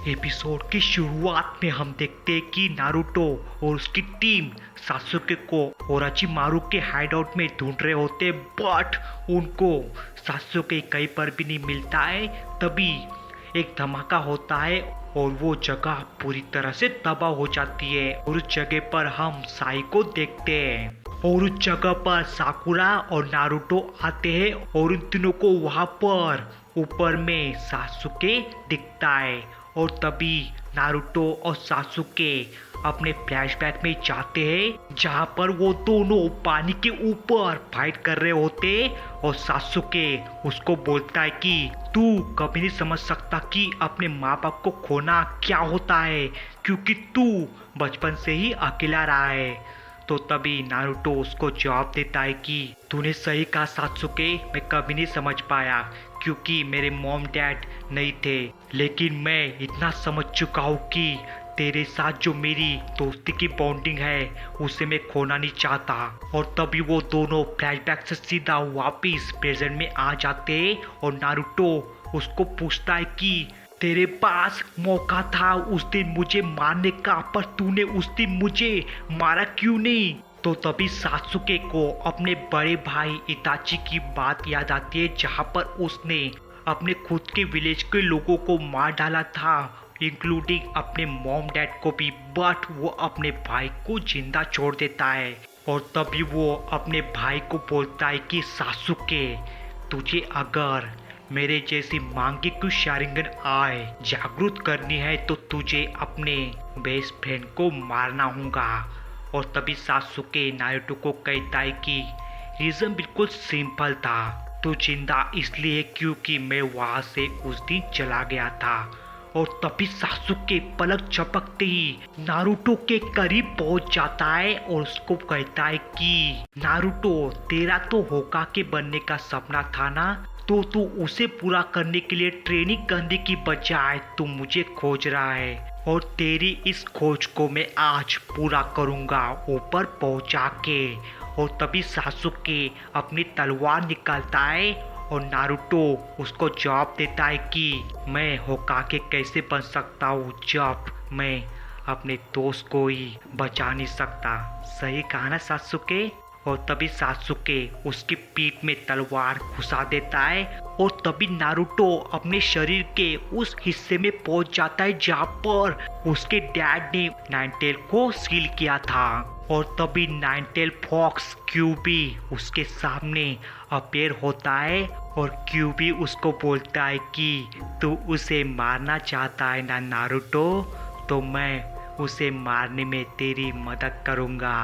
Episode की शुरुआत में हम देखते हैं कि नारुतो और उसकी टीम सासुके को ओराचिमारू के हाइडआउट में ढूंढ रहे होते, बट उनको सासुके कहीं पर भी नहीं मिलता है। तभी एक धमाका होता है और वो जगह पूरी तरह से तबाह हो जाती है। और उस जगह पर हम साई को देखते हैं और उस जगह पर साकुरा और नारुतो आते हैं और उन तीनों को वहां पर ऊपर में सासुके दिखता है। और तभी नारुतो और सासुके अपने फ्लैशबैक में जाते हैं जहां पर वो दोनों पानी के ऊपर फाइट कर रहे होते। और सासुके उसको बोलता है कि तू कभी नहीं समझ सकता कि अपने माँ बाप को खोना क्या होता है, क्योंकि तू बचपन से ही अकेला रहा है। तो तभी नारुतो उसको जवाब देता है कि तूने सही कहा सात्सुके, मैं कभी नहीं समझ पाया क्योंकि मेरे मॉम डैड नहीं थे, लेकिन मैं इतना समझ चुका हूँ कि तेरे साथ जो मेरी दोस्ती की बॉन्डिंग है उसे मैं खोना नहीं चाहता। और तभी वो दोनों फ्लैशबैक से सीधा वापिस प्रेजेंट में आ जाते हैं और नारुतो उसको पूछता है कि तेरे पास मौका था उस दिन मुझे मारने का, पर तूने उस दिन मुझे मारा क्यों नहीं। तो तभी सात्सुके को अपने बड़े भाई इताची की बात याद आती है जहां पर उसने अपने खुद के विलेज के लोगों को मार डाला था, इंक्लूडिंग अपने मॉम डैड को भी, बट वो अपने भाई को जिंदा छोड़ देता है। और तभी वो अपने भाई को बोलता है कि सात्सुके, तुझे अगर मेरे जैसी मांगे की शारिंगन आए जागरूक करनी है तो तुझे अपने बेस्ट फ्रेंड को मारना होगा। और तभी सासुके नारुतो को कहता है कि रीजन बिल्कुल सिंपल था, तू जिंदा इसलिए क्योंकि मैं वहां से उस दिन चला गया था। और तभी सासुके पलक झपकते ही नारुतो के करीब पहुंच जाता है और उसको कहता है कि नारुतो, तेरा तो होकागे बनने का सपना था ना, तो तू उसे पूरा करने के लिए ट्रेनिंग करने की बजाय तू मुझे खोज रहा है, और तेरी इस खोज को मैं आज पूरा करूंगा ऊपर पहुंचा के। और तभी सासुके अपनी तलवार निकालता है और नारुतो उसको जवाब देता है कि मैं होकागे कैसे बन सकता हूँ जब मैं अपने दोस्त को ही बचा नहीं सकता। सही कहा ना सासुके। और तभी सासुके उसकी पीठ में तलवार घुसा देता है और तभी नारुतो अपने शरीर के उस हिस्से में पहुंच जाता है जहां पर उसके डैड ने नाइनटेल को सील किया था। और तभी नाइनटेल फॉक्स क्यूबी उसके सामने अपेयर होता है और क्यूबी उसको बोलता है कि तू उसे मारना चाहता है ना नारुतो, तो मैं उसे मारने में तेरी मदद करूंगा।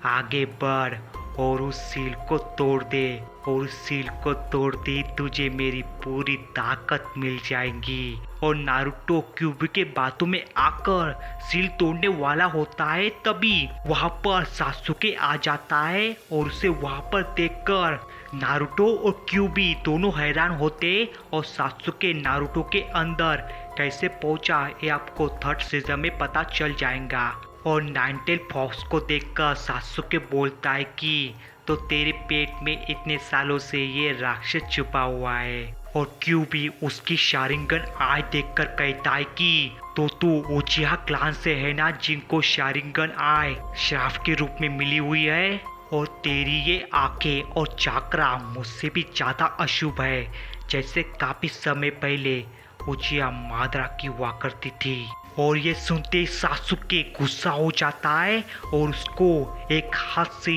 आगे बढ़ और उस सील को तोड़ दे, और उस सील को तोड़ते ही तुझे मेरी पूरी ताकत मिल जाएगी। और नारुतो क्यूबी के बातों में आकर सील तोड़ने वाला होता है, तभी वहां पर सासुके आ जाता है और उसे वहां पर देखकर नारुतो और क्यूबी दोनों हैरान होते। और सासुके नारुतो के अंदर कैसे पहुंचा ये आपको थर्ड सीजन में पता चल जाएगा। और नाइनटेल फॉक्स को देखकर सासुके बोलता है कि तो तेरे पेट में इतने सालों से ये राक्षस छुपा हुआ है। और क्यूबी उसकी शारिंगन आय देखकर कहता है कि तो तू उचिहा क्लान से है ना, जिनको शारिंगन आय श्राप के रूप में मिली हुई है, और तेरी ये आंखें और चाकरा मुझसे भी ज्यादा अशुभ है, जैसे काफी समय पहले उचिहा मादरा की हुआ करती थी। और ये सुनते सासुके गुस्सा हो जाता है और उसको एक हाथ से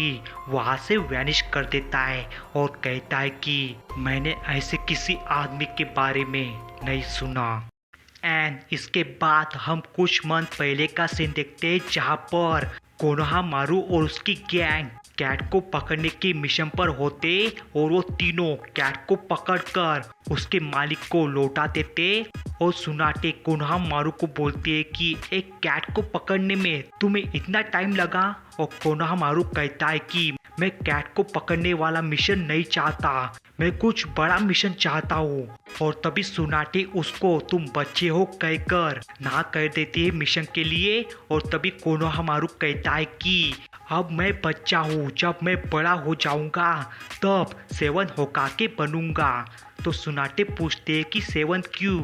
वहां से वैनिश कर देता है और कहता है कि मैंने ऐसे किसी आदमी के बारे में नहीं सुना। एंड इसके बाद हम कुछ मंथ पहले का सीन देखते हैं जहां पर कोनोहामारू और उसकी गैंग कैट को पकड़ने के मिशन पर होते और वो तीनों कैट को पकड़कर उसके मालिक को लौटा देते। और सुनाटे कोनोहामारू को बोलते हैं कि एक कैट को पकड़ने में तुम्हें इतना टाइम लगा। और कोनोहामारू कहता है कि मैं कैट को पकड़ने वाला मिशन नहीं चाहता, मैं कुछ बड़ा मिशन चाहता हूँ। और तभी सुनाटे उसको तुम बच्चे हो कहकर ना कर देती है मिशन के लिए। और तभी कोनोहामारू कहता है कि अब मैं बच्चा हूँ, जब मैं बड़ा हो जाऊंगा तब सेवन होकागे बनूंगा। तो सुनाटे पूछते हैं कि सेवन क्यों,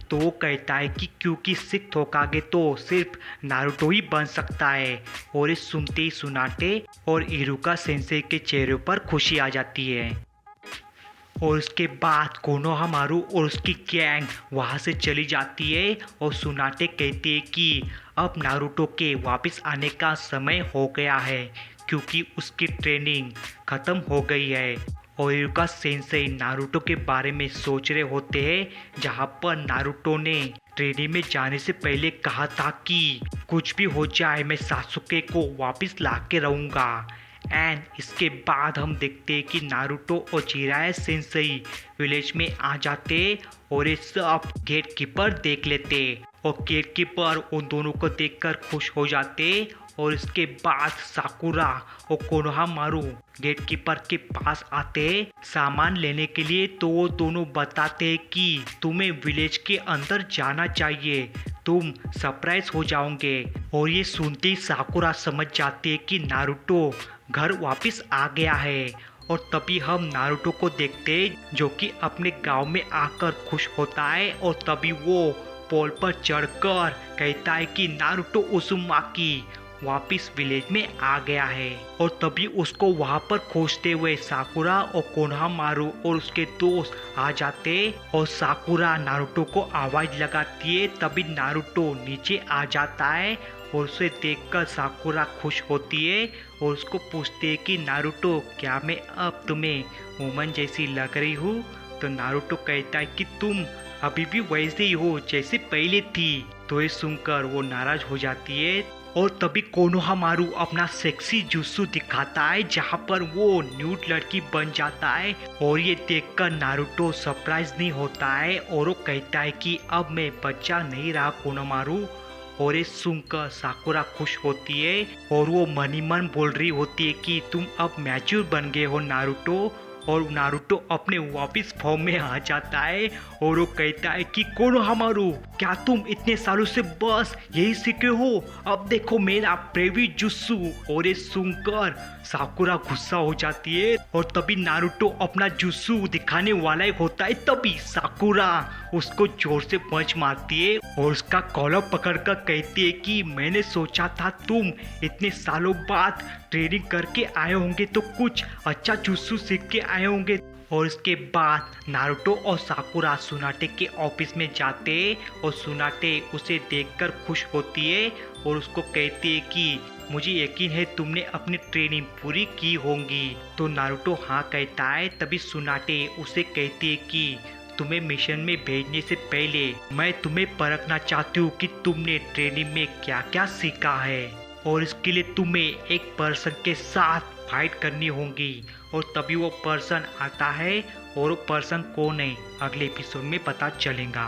तो वो कहता है कि क्योंकि सिख होकागे तो सिर्फ नारुतो ही बन सकता है। और ये सुनते ही सुनाटे और इरुका सेंसेई के चेहरे पर खुशी आ जाती है। और उसके बाद कोनोहामारू और उसकी गैंग वहाँ से चली जाती है और सुनाटे कहते हैं कि अब नारुतो के वापस आने का समय हो गया है क्योंकि उसकी ट्रेनिंग ख़त्म हो गई है। और इरुका सेंसेई नारुतो के बारे में सोच रहे होते हैं जहाँ पर नारुतो ने ट्रेनिंग में जाने से पहले कहा था कि कुछ भी हो जाए मैं सासुके को वापस ला के रहूँगा। एंड इसके बाद हम देखते हैं कि नारुतो और जिराया सेंसेई विलेज में आ जाते और ये सब गेट कीपर देख लेते और गेट कीपर उन दोनों को देखकर खुश हो जाते। और इसके बाद साकुरा और कोनोहामारू गेट कीपर के पास आते सामान लेने के लिए। तो वो दोनों बताते कि तुम्हें विलेज के अंदर जाना चाहिए, तुम सरप्राइज हो जाओगे। और ये सुनते ही साकुरा समझ जाते हैं कि नारुतो घर वापस आ गया है। और तभी हम नारुतो को देखते जो कि अपने गांव में आकर खुश होता है। और तभी वो पोल पर चढ़कर कहता है कि नारुतो उजुमाकी वापस विलेज में आ गया है। और तभी उसको वहां पर खोजते हुए साकुरा और कोनोहामारू और उसके दोस्त आ जाते और साकुरा नारुतो को आवाज लगाती है। तभी नारुतो नीचे आ जाता है और उसे देखकर साकुरा खुश होती है और उसको पूछते है कि नारुतो क्या मैं अब तुम्हें वुमन जैसी लग रही हूँ। तो नारुतो कहता है कि तुम अभी भी वैसे ही हो जैसे पहले थी। तो ये सुनकर वो नाराज हो जाती है। और तभी कोनोहामारू अपना सेक्सी जुत्सु दिखाता है जहाँ पर वो न्यूड लड़की बन जाता है। और ये देखकर नारुतो सरप्राइज नहीं होता है और वो कहता है कि अब मैं बच्चा नहीं रहा कोनोहामारू। और ये सुनकर साकुरा खुश होती है और वो मन ही मन बोल रही होती है कि तुम अब मैच्योर बन गए हो नारुतो। और नारुतो अपने वापस फॉर्म में आ जाता है और वो कहता है कि कोनोहामारू क्या तुम इतने सालों से बस यही सीखे हो, अब देखो मेरा प्रेवी जुत्सु। और ये सुनकर साकुरा गुस्सा हो जाती है और तभी नारुतो अपना जुत्सु दिखाने वाला ही होता है। तभी साकुरा उसको जोर से पंच मारती है और उसका कॉलर पकड़कर कहती है कि मैंने सोचा था तुम इतने सालों बाद ट्रेनिंग करके आए होंगे तो कुछ अच्छा जुत्सु सीख के आए होंगे। और इसके बाद नारुतो और साकुरा सुनाटे के ऑफिस में जाते और सुनाटे उसे देखकर खुश होती है और उसको कहती है कि मुझे यकीन है तुमने अपनी ट्रेनिंग पूरी की होंगी। तो नारुतो हाँ कहता है। तभी सुनाटे उसे कहती है कि तुम्हें मिशन में भेजने से पहले मैं तुम्हें परखना चाहती हूँ कि तुमने ट्रेनिंग में क्या क्या सीखा है और इसके लिए तुम्हें एक पर्सन के साथ फाइट करनी होगी। और तभी वो पर्सन आता है और वो पर्सन कौन है अगले एपिसोड में पता चलेगा।